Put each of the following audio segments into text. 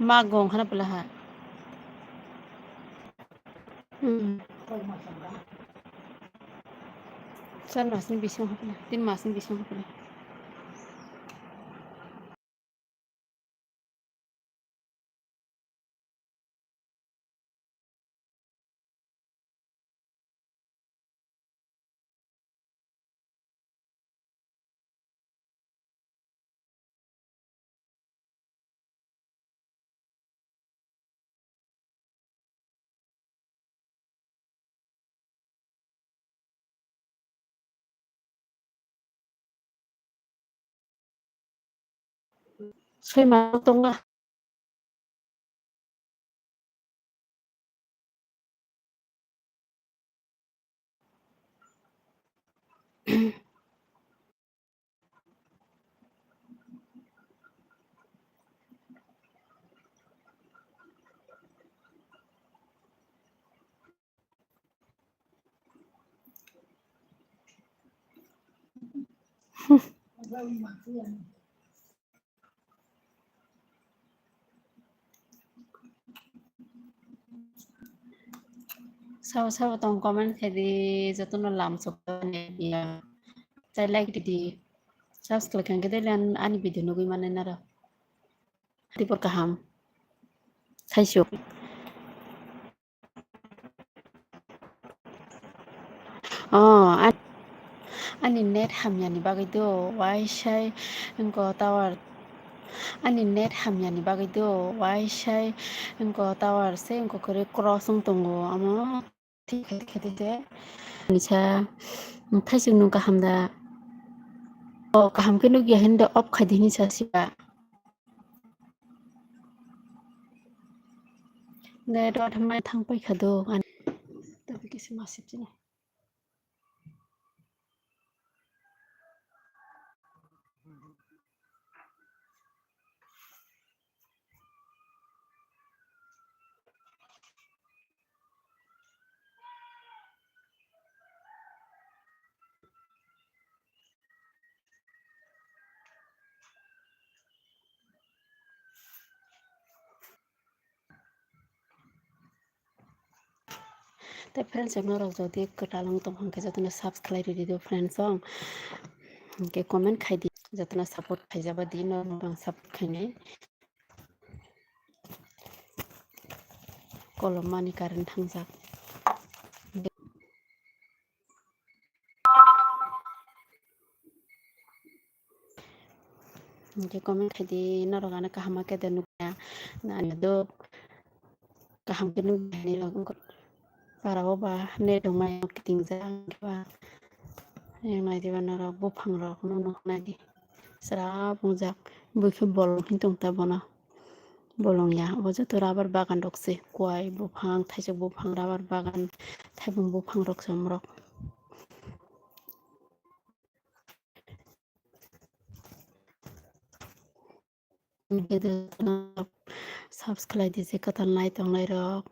magong hanap lahat. Saan masin bising ko pala. Tin masin bising ko pala. Soy matutong nga. Sao tong comment thì jatuh no lam sok ya. Saya like di subscribe kan kita lian ani video nunggu mana nara. Di perkaham. Saya syuk. Oh, ani net hamnya ni bagai do. Why say engkau tawar. Ani net hamnya ni bagai do. Why say engkau tawar se engkau kere crossing tunggu. Ama khati deh. Nisa thasing nung kaham da. Oh, kaham kenu gya henda op khadini sa siba. Net dot hamai thang pai khado. Tapi kisi masih sini. Tapi friends yang orang jadi ketalang tuh hangke jatuh na subscribe di video friends song. Hangke comment khai di jatuh na support khai jaba di no bang support khai ne. Kalau mani karen thangjak. Hangke comment khai di narok anak kahama ke denuknya. Na ane do kaham ke nuk ni lo para ba ne dong mai kiting jang ba. Yang nai di ba narok bu phang rok no nok nai di. Sera pungjak buki bolong hintung ta bona. Bolong ya ojo to rabar bagan rokse kuai bufang thaisok bufang rabar bagan thaibung bufang rok somrok subscribe dise katan nai tong nai rok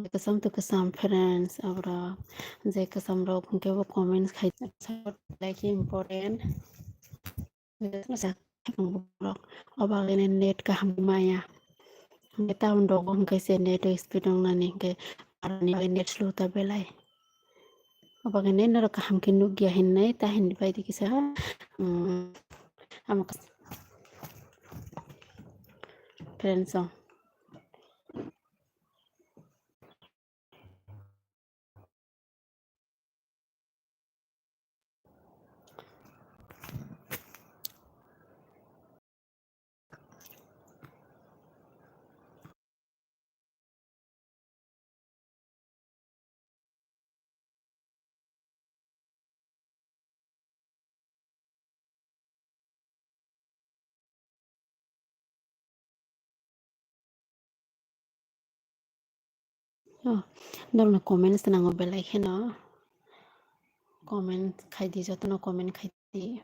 kesam to kesam friends abra je kesam rok ke bo comments khai like important sa rok obagene net ka hamaya neta undo gong ke se net speed ong nani ke arani net slow ta belai obagene nero ka ham ke nugya hinnai ta hin pai di kisa amak friends Dol na comments na ngo belai khena comment khai di joto na comment khai di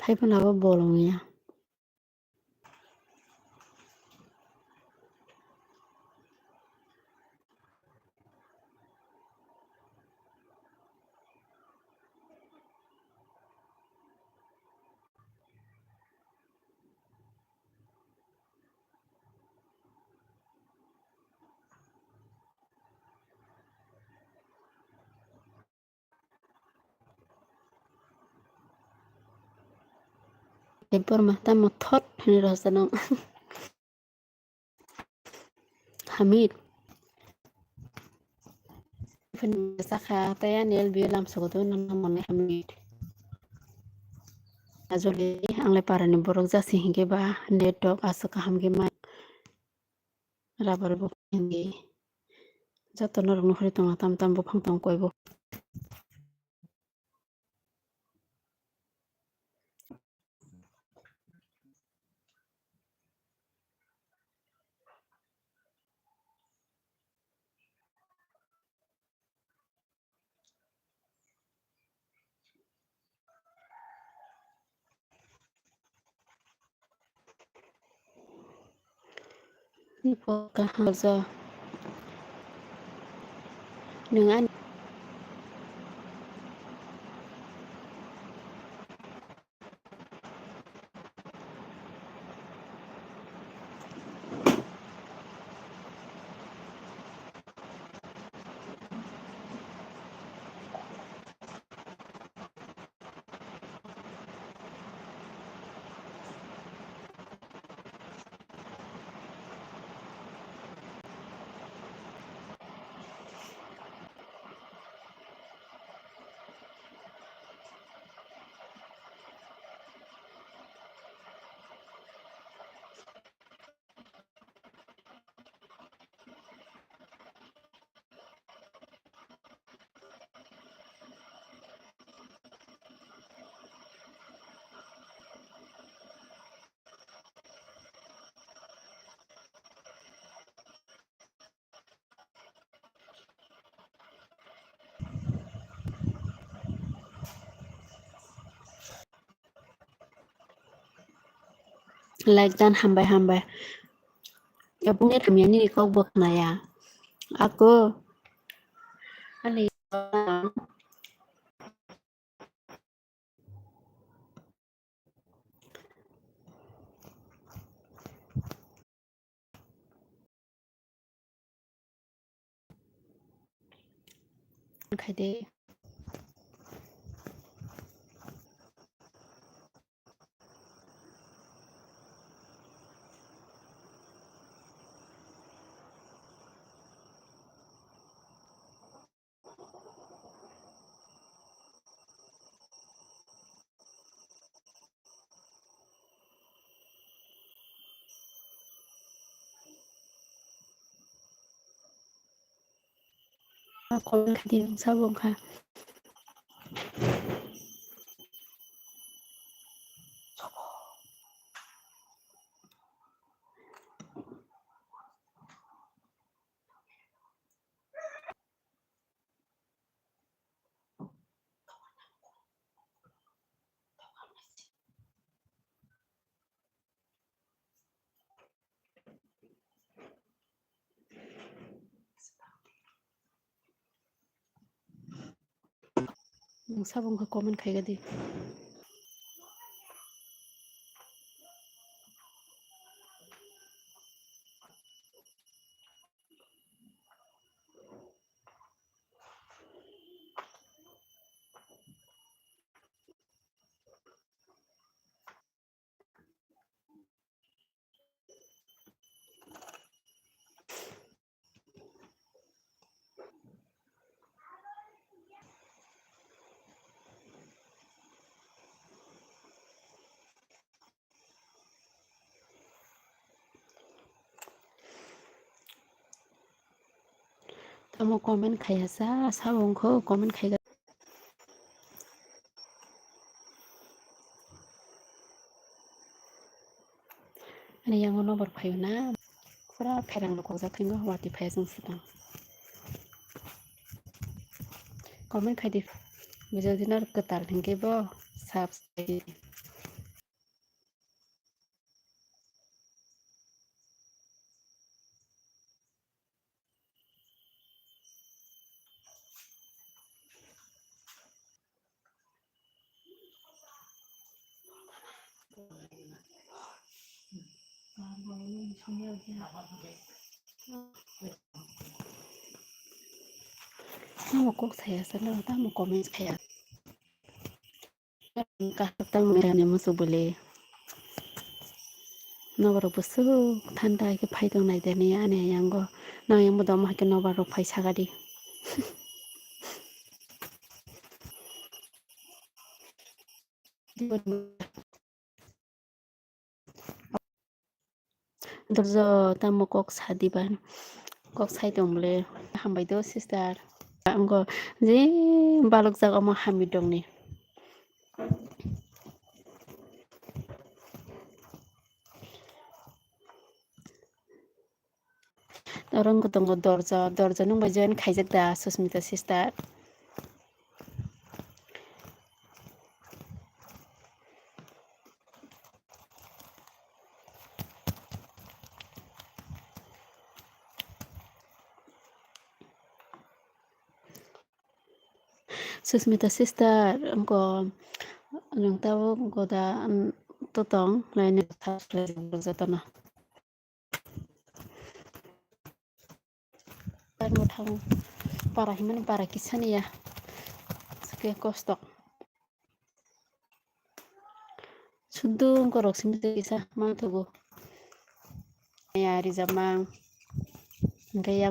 khai pa na ba bolong ya Tempur mah tamo thot ni rasa nong Hamid. Fen saka taya nel bilam sogoto nang mone Hamid. Azoli angle parani borok jasi hinge ba network asaka hamge ma rabar bo hinge jato norok nuhri tonga tam tam bo phang tong koibo ipo ka hazo dengan like dan hambai ya punya kamiani kau bok na ya aku ani khade aku khade sabong kha sabong kha comment khai gadi tamo comment khai asa sabong kho comment khai ani yang ono bar phayo na pura pherang lo ko ja thingo wati phaya jong sitang comment khai di bijal dinar ketar hingke bo subscribe tamo kok saya sana tamo comment khai ka tang merane musu bole Nobaro busuk thanda ke phai dong nai deni ane yango na yang bodom ha ke nobaro phai sagadi dorjo tamo kok sadiban kok sai dongle hambai do sister amgo je balok jaga mo hami dongni orang ko tongo dorja nung bai join khaijak da Susmita sister Susmita sister ko nung tawo ko da totong lain ta jatana muthang para himan para kisani ya ske kostok sudung ko roksimita isa mang tugo ya rizamang ngaya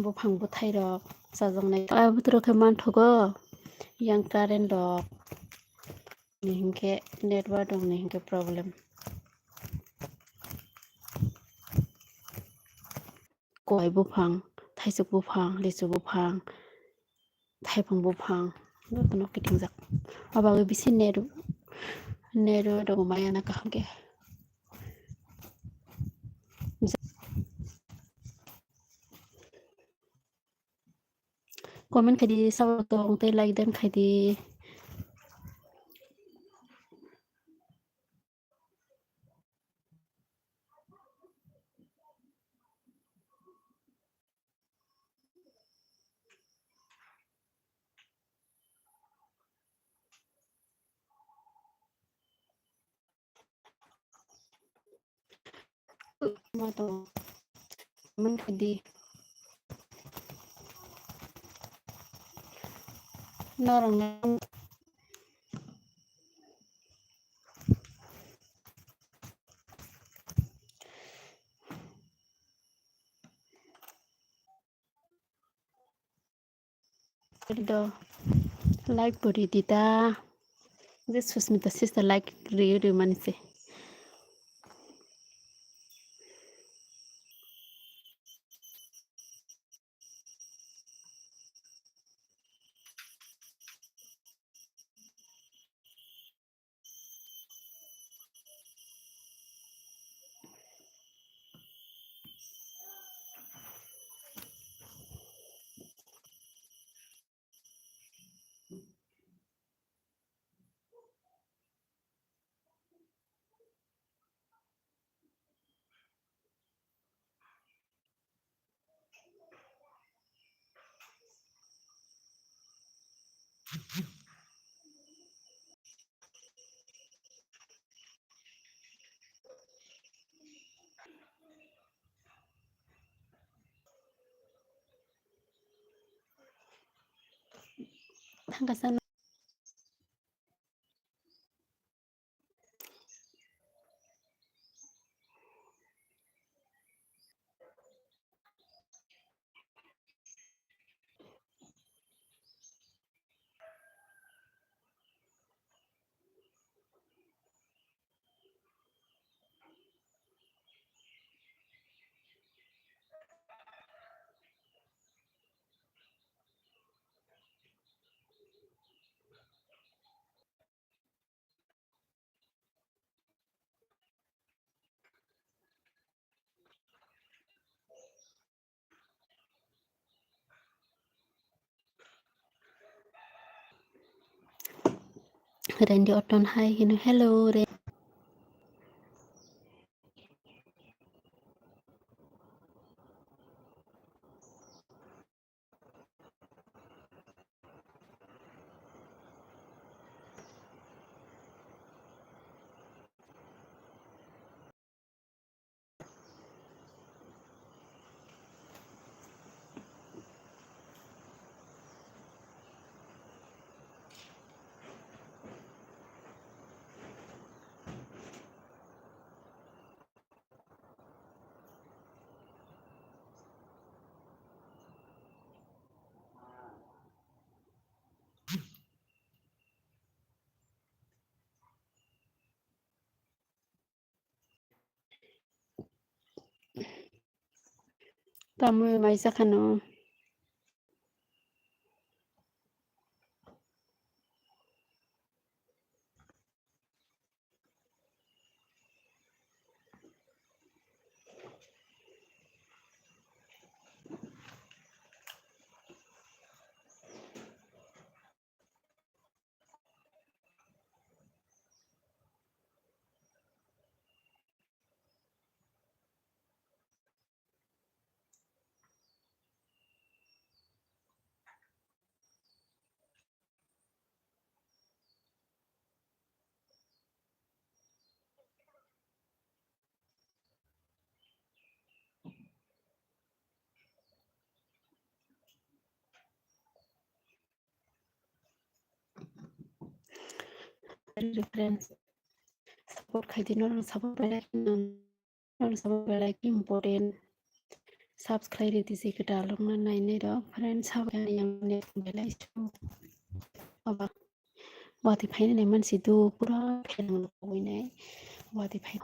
bo phangbo thairok sajangnai abutro ke manthogo yang karen dok ni hingke network dong ni hingke problem koi bufang thaisuk bufang lisu bufang thaipang bufang no kitingjak abago bisi neru dong mayana kahke comment khadi saw to ongte like dan khadi ma to comment khadi norong do like bori dita this Susmita sister like really manise thangkasan Randy Orton hi hello Tamu mai sakano. Friends, support khaidino support like important. Subscribe this ikata long na nine friends have yang net belai chu. Aba wati phai ne man si du pura phen ngoi nai wati phai